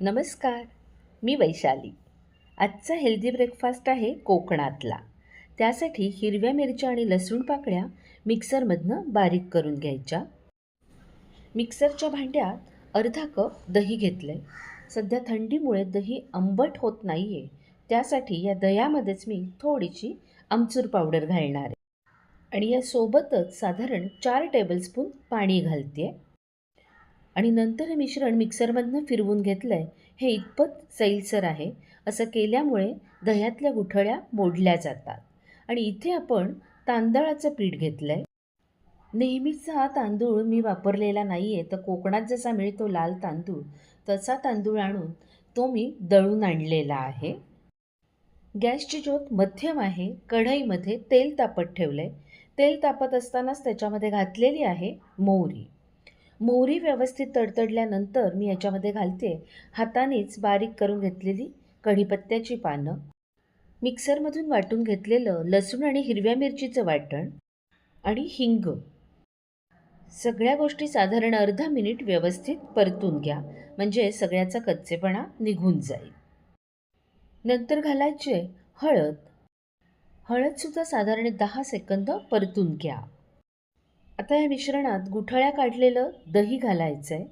नमस्कार, मी वैशाली. आजचा healthy breakfast आहे कोकणातला. त्यासाठी हिरव्या मिरच्या आणि लसूण पाकळ्या मिक्सरमधनं बारीक करून घ्यायच्या. मिक्सरच्या भांड्यात अर्धा कप दही घेतलं आहे. सध्या थंडीमुळे दही आंबट होत नाही आहे. त्यासाठी या दह्यामध्येच मी थोडीशी आमचूर पावडर घालणार आहे. आणि यासोबतच साधारण 4 टेबलस्पून पाणी घालते आहे. आणि नंतर हे मिश्रण मिक्सरमधनं फिरवून घेतलं आहे. हे इतपत सैलसर आहे. असं केल्यामुळे दह्यातल्या गुठळ्या मोडल्या जातात. आणि इथे आपण तांदळाचं पीठ घेतलं आहे. नेहमीचा हा तांदूळ मी वापरलेला नाही आहे, तर कोकणात जसा मिळतो लाल तांदूळ तसा तांदूळ आणून तो मी दळून आणलेला आहे. गॅसची ज्योत मध्यम आहे. कढईमध्ये तेल तापत ठेवलं आहे. तेल तापत असतानाच त्याच्यामध्ये घातलेली आहे मोहरी. मोहरी व्यवस्थित तडतडल्यानंतर मी याच्यामध्ये घालते हातानेच बारीक करून घेतलेली कढीपत्त्याची पानं, मिक्सरमधून वाटून घेतलेलं लसूण आणि हिरव्या मिरचीचं वाटण आणि हिंग. सगळ्या गोष्टी साधारण अर्धा मिनिट व्यवस्थित परतून घ्या, म्हणजे सगळ्याचा कच्चेपणा निघून जाईल. नंतर घालायचे हळद. हळदसुद्धा साधारण 10 सेकंद परतून घ्या. आता या मिश्रणात गुठळ्या काढलेलं दही घालायचं आहे.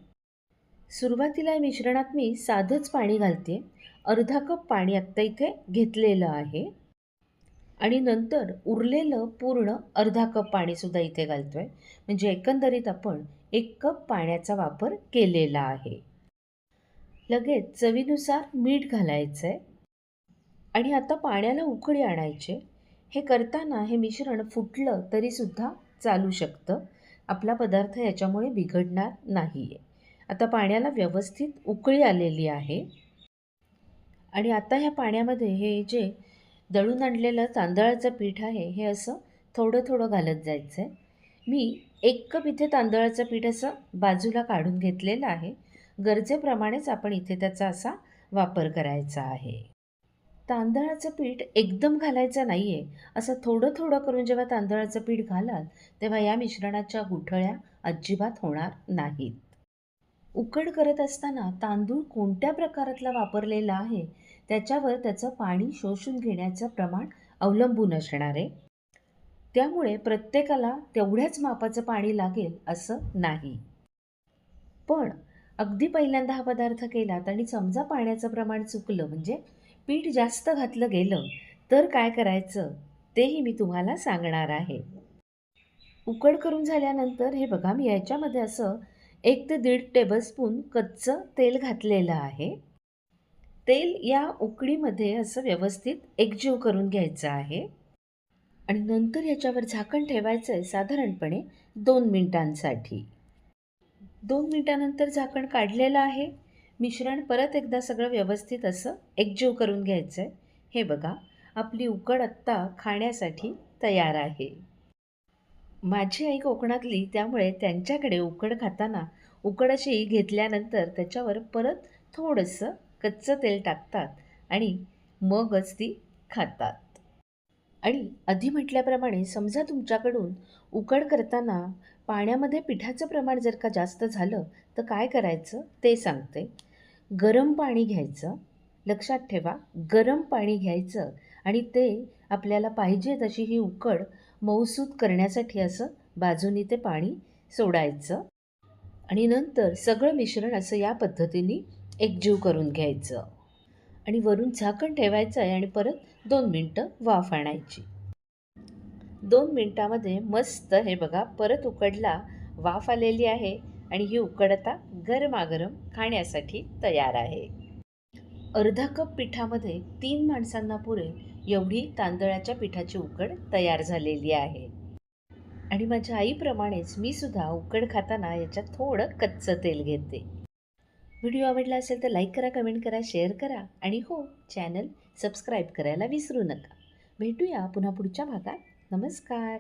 सुरुवातीला या मिश्रणात मी साधंच पाणी घालते. अर्धा कप पाणी आत्ता इथे घेतलेलं आहे. आणि नंतर उरलेलं पूर्ण अर्धा कप पाणीसुद्धा इथे घालतो आहे. म्हणजे एकंदरीत आपण 1 कप पाण्याचा वापर केलेला आहे. लगेच चवीनुसार मीठ घालायचं आहे. आणि आता पाण्याला उकळी आणायचे. हे करताना हे मिश्रण फुटलं तरीसुद्धा चालू शकतं. आपला पदार्थ याच्यामुळे बिघडणार नाही आहे. आता पाण्याला व्यवस्थित उकळी आलेली आहे. आणि आता ह्या पाण्यामध्ये हे जे दळून आणलेलं तांदळाचं पीठ आहे हे असं थोडं थोडं घालत जायचं आहे. मी 1 कप इथे तांदळाचं पीठ असं बाजूला काढून घेतलेलं आहे. गरजेप्रमाणेच आपण इथे त्याचा असा वापर करायचा आहे. तांदळाचं पीठ एकदम घालायचं नाही आहे. असं थोडं थोडं करून जेव्हा तांदळाचं पीठ घालाल तेव्हा या मिश्रणाच्या गुठळ्या अजिबात होणार नाहीत. उकड करत असताना तांदूळ कोणत्या प्रकारातला वापरलेला आहे त्याच्यावर त्याचं पाणी शोषून घेण्याचं प्रमाण अवलंबून असणार आहे. त्यामुळे प्रत्येकाला तेवढ्याच मापाचं पाणी लागेल असं नाही. पण अगदी पहिल्यांदा हा पदार्थ केलात आणि समजा पाण्याचं प्रमाण चुकलं, म्हणजे पीठ जास्त घातलं गेलं, तर काय करायचं तेही मी तुम्हाला सांगणार आहे. उकड करून झाल्यानंतर हे बघा, मी याच्यामध्ये असं 1 ते 1.5 टेबलस्पून कच्चं तेल घातलेलं आहे. तेल या उकळीमध्ये असं व्यवस्थित एकजीव करून घ्यायचं आहे. आणि नंतर याच्यावर झाकण ठेवायचं आहे साधारणपणे 2 मिनिटांसाठी. 2 मिनिटानंतर झाकण काढलेलं आहे. मिश्रण परत एकदा सगळं व्यवस्थित असं एकजीव करून घ्यायचं आहे. हे बघा, आपली उकड आत्ता खाण्यासाठी तयार आहे. माझी आई कोकणातली, त्यामुळे त्यांच्याकडे उकड खाताना उकड अशी घेतल्यानंतर त्याच्यावर परत थोडंसं कच्चं तेल टाकतात आणि मगच ती खातात. आणि आधी म्हटल्याप्रमाणे समजा तुमच्याकडून उकड करताना पाण्यामध्ये पिठाचं प्रमाण जर का जास्त झालं तर काय करायचं ते सांगते. गरम पाणी घ्यायचं. लक्षात ठेवा, गरम पाणी घ्यायचं आणि ते आपल्याला पाहिजे तशी ही उकड मऊसूत करण्यासाठी असं बाजूनी ते पाणी सोडायचं. आणि नंतर सगळं मिश्रण असं या पद्धतीने एकजीव करून घ्यायचं. आणि वरून झाकण ठेवायचं आहे आणि परत 2 मिनटं वाफ आणायची. 2 मिनटामध्ये मस्त हे बघा परत उकडला वाफ आलेली आहे आणि ही उकड आता गरमागरम खाण्यासाठी तयार आहे. अर्धा कप पिठामध्ये 3 माणसांना पुरेल एवढी तांदळाच्या पिठाची उकड तयार झालेली आहे. आणि माझ्या आईप्रमाणेच मी सुद्धा उकड खाताना याच्यात थोडं कच्चं तेल घेते. व्हिडिओ आवडला असेल तर लाईक करा, कमेंट करा, शेअर करा आणि हो, चॅनल सबस्क्राईब करायला विसरू नका. भेटूया पुन्हा पुढच्या भागात. नमस्कार.